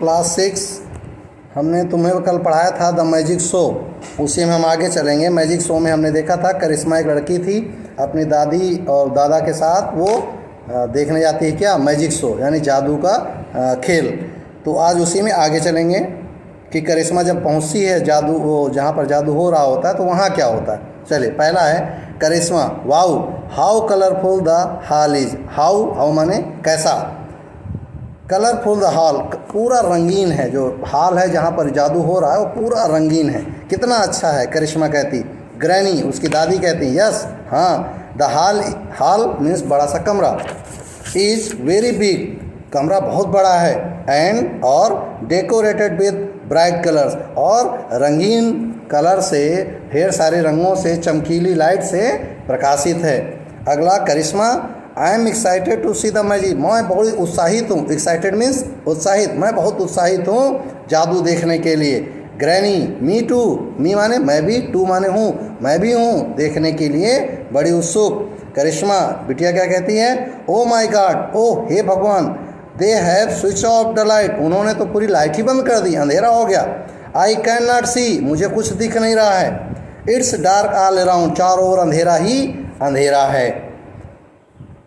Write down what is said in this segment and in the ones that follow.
Class 6 हमने तुम्हें कल पढ़ाया था द मैजिक शो, उसी में हम आगे चलेंगे। मैजिक शो में हमने देखा था करिश्मा एक लड़की थी, अपनी दादी और दादा के साथ वो देखने जाती है क्या, मैजिक शो यानी जादू का खेल। तो आज उसी में आगे चलेंगे कि करिश्मा जब पहुंचती है जादू, वो जहाँ पर जादू हो रहा होता है तो वहाँ क्या होता है। चलिए, पहला है Karishma, wow how colourful the hall is. How माने कैसा, कलरफुल द हॉल पूरा रंगीन है, जो हॉल है जहाँ पर जादू हो रहा है वो पूरा रंगीन है, कितना अच्छा है। करिश्मा कहती, ग्रैनी उसकी दादी कहती यस हाँ, द हॉल मीन्स बड़ा सा कमरा, इज वेरी बिग कमरा बहुत बड़ा है, एंड और डेकोरेटेड विद ब्राइट कलर्स और रंगीन कलर से, ढेर सारे रंगों से, चमकीली लाइट से प्रकाशित है। अगला Karishma, I am excited to see the magic, मैं बहुत उत्साहित हूँ। एक्साइटेड मीन्स उत्साहित, मैं बहुत उत्साहित हूँ जादू देखने के लिए। ग्रैनी, मी टू, मी माने मैं भी, टू माने हूँ, मैं भी हूँ देखने के लिए बड़ी उत्सुक। करिश्मा बिटिया क्या कहती है, ओ माई गॉड, ओ हे भगवान, they have switch off the light, उन्होंने तो पूरी लाइट ही बंद कर दी, अंधेरा हो गया। आई कैन नॉट सी, मुझे कुछ दिख नहीं रहा है। इट्स डार्क ऑल अराउंड, चारों ओर अंधेरा ही अंधेरा है।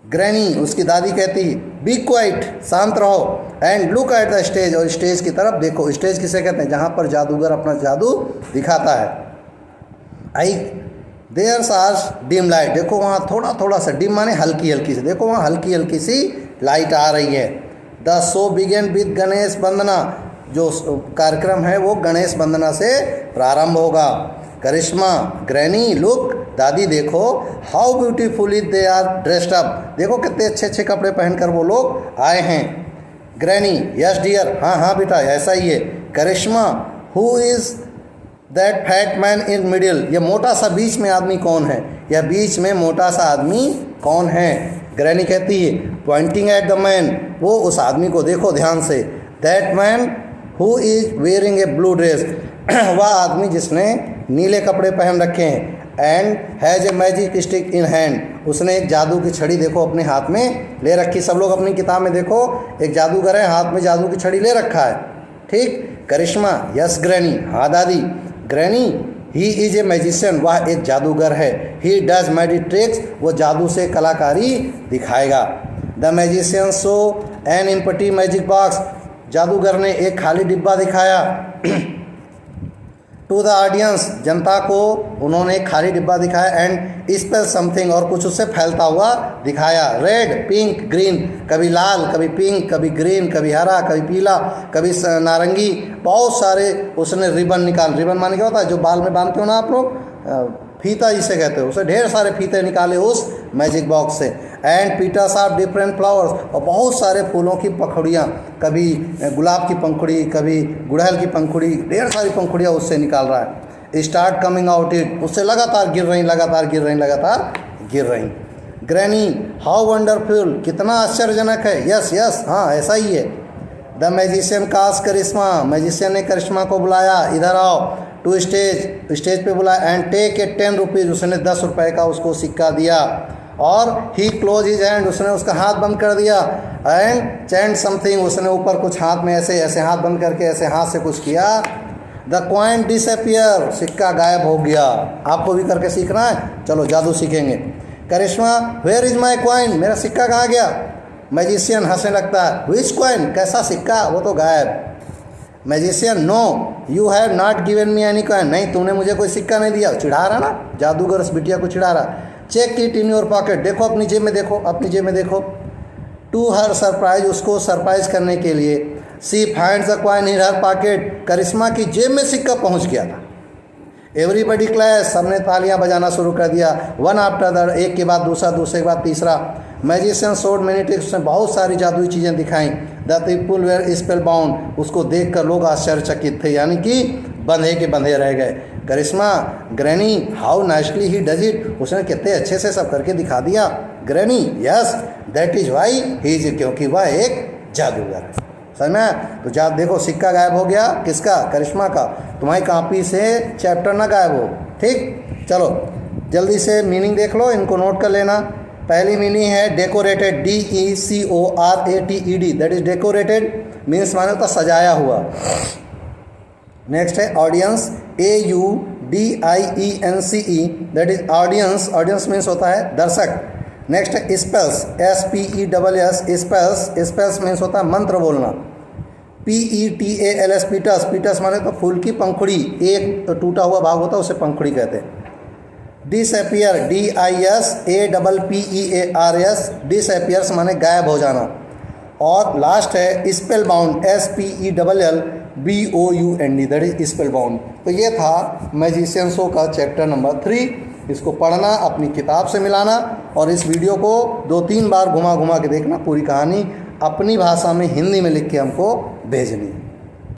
ग्रैनी उसकी दादी कहती बी क्वाइट, शांत रहो, and look at the stage, और स्टेज की तरफ देखो। स्टेज किसे कहते हैं, जहाँ पर जादूगर अपना जादू दिखाता है। I there are dim light, देखो वहाँ थोड़ा थोड़ा सा, डिम माने हल्की हल्की सी, देखो वहाँ हल्की हल्की सी लाइट आ रही है। The show begin with Ganesh vandana, जो कार्यक्रम है वो गणेश वंदना से प्रारंभ होगा। करिश्मा, ग्रैनी लुक, दादी देखो, how beautifully they are dressed up, देखो कितने अच्छे अच्छे कपड़े पहनकर वो लोग आए हैं। ग्रैनी, यस डियर, हाँ हाँ बेटा ऐसा ही है। Karishma, who is that fat man in middle, ये मोटा सा बीच में आदमी कौन है, यह बीच में मोटा सा आदमी कौन है। ग्रैनी कहती है पॉइंटिंग एट द मैन, वो उस आदमी को देखो ध्यान से। That man who is wearing A blue dress, वह आदमी जिसने नीले कपड़े पहन रखे हैं। And has a magic stick in hand, उसने एक जादू की छड़ी देखो अपने हाथ में ले रखी। सब लोग अपनी किताब में देखो, एक जादूगर है, हाथ में जादू की छड़ी ले रखा है, ठीक। करिश्मा, यस ग्रैनी, हाँ दादी। Granny, he is a magician, वह एक जादूगर है। ही डज मैजिक ट्रिक्स, वो जादू से कलाकारी दिखाएगा। The magician show an empty magic box, जादूगर ने एक खाली डिब्बा दिखाया। टू द ऑडियंस, जनता को उन्होंने एक खाली डिब्बा दिखाया। एंड स्पेल समथिंग, और कुछ उससे फैलता हुआ दिखाया। रेड, पिंक, ग्रीन, कभी लाल, कभी पिंक, कभी ग्रीन, कभी हरा, कभी पीला, कभी नारंगी, बहुत सारे उसने रिबन रिबन माने क्या होता है, जो बाल में बांधते हो ना आप लोग, फीता जिसे कहते हो, उसे ढेर सारे फीते निकाले उस मैजिक बॉक्स से। And petals of different flowers, और बहुत सारे फूलों की पंखुड़ियाँ, कभी गुलाब की पंखुड़ी, कभी गुड़हल की पंखुड़ी, ढेर सारी पंखुड़ियाँ उससे निकाल रहा है। स्टार्ट कमिंग आउट इट, उससे लगातार गिर रही, लगातार गिर रही, लगातार गिर रही। ग्रैनी, हाउ वंडरफुल, कितना आश्चर्यजनक है। यस यस, हाँ ऐसा ही है। The magician cast Karishma, magician ने करिश्मा को बुलाया, इधर आओ। टू स्टेज, स्टेज पे बुलाया। एंड टेक ए 10 रुपीज़, उसने 10 रुपये का उसको सिक्का दिया। और ही क्लोज हिज हैंड, उसने उसका हाथ बंद कर दिया। एंड चैंट समथिंग, उसने ऊपर कुछ हाथ में ऐसे ऐसे हाथ बंद करके ऐसे हाथ से कुछ किया। द कॉइन डिसअपियर, सिक्का गायब हो गया। आपको भी करके सीखना है, चलो जादू सीखेंगे। करिश्मा, वेयर इज़ माई कॉइन, मेरा सिक्का कहाँ गया। मैजिशियन हंसने लगता है, विच कॉइन, कैसा सिक्का, वो तो गायब। Magician, no you have not given me any coin, नहीं तुमने मुझे कोई सिक्का नहीं दिया। चिढ़ा रहा ना, जादूगर उस बिटिया को चिढ़ा रहा। Check it in your pocket, देखो अपनी जेब में देखो, अपनी जेब में देखो। टू हर सरप्राइज, उसको सरप्राइज करने के लिए। She finds the coin in her pocket, Karishma की जेब में सिक्का पहुंच गया था। एवरीबडी क्लैश, सबने तालियां बजाना शुरू कर दिया। वन आफ्टर द, एक के बाद दूसरा, दूसरे के बाद तीसरा। मैजिशियन शोड मेनी ट्रिक्स, उसने बहुत सारी जादुई चीज़ें दिखाई। The people were spellbound, उसको देखकर लोग आश्चर्यचकित थे, यानी कि बंधे के बंधे रह गए। Karishma, granny, how nicely he does it, उसने कितने अच्छे से सब करके दिखा दिया। Granny, yes that is why he is, क्योंकि वह एक जादूगर है। समझ में, तो जा देखो सिक्का गायब हो गया, किसका, करिश्मा का। तुम्हारी कॉपी से चैप्टर ना गायब हो, ठीक। चलो जल्दी से मीनिंग देख लो, इनको नोट कर लेना। पहली मीनिंग है decorated, DECORATED, that is decorated means माने होता सजाया हुआ। नेक्स्ट है audience, AUDIENCE, that is audience, audience means होता है दर्शक। नेक्स्ट है spells, SPELLS, spells, spells means होता है मंत्र बोलना। PETALS, पीटस, पीटस माने तो फूल की पंखुड़ी, एक टूटा हुआ भाग होता है उसे पंखुड़ी कहते हैं। डिसअपियर, DISAPPEARS, डिसअपियर्स माने गायब हो जाना। और लास्ट है spell bound, SPELLBOUND, that is spell bound. तो ये था मैजिशियन शो का चैप्टर नंबर 3। इसको पढ़ना, अपनी किताब से मिलाना और इस वीडियो को 2-3 बार घुमा घुमा के देखना। पूरी कहानी अपनी भाषा में हिंदी में लिख के हमको भेजनी है।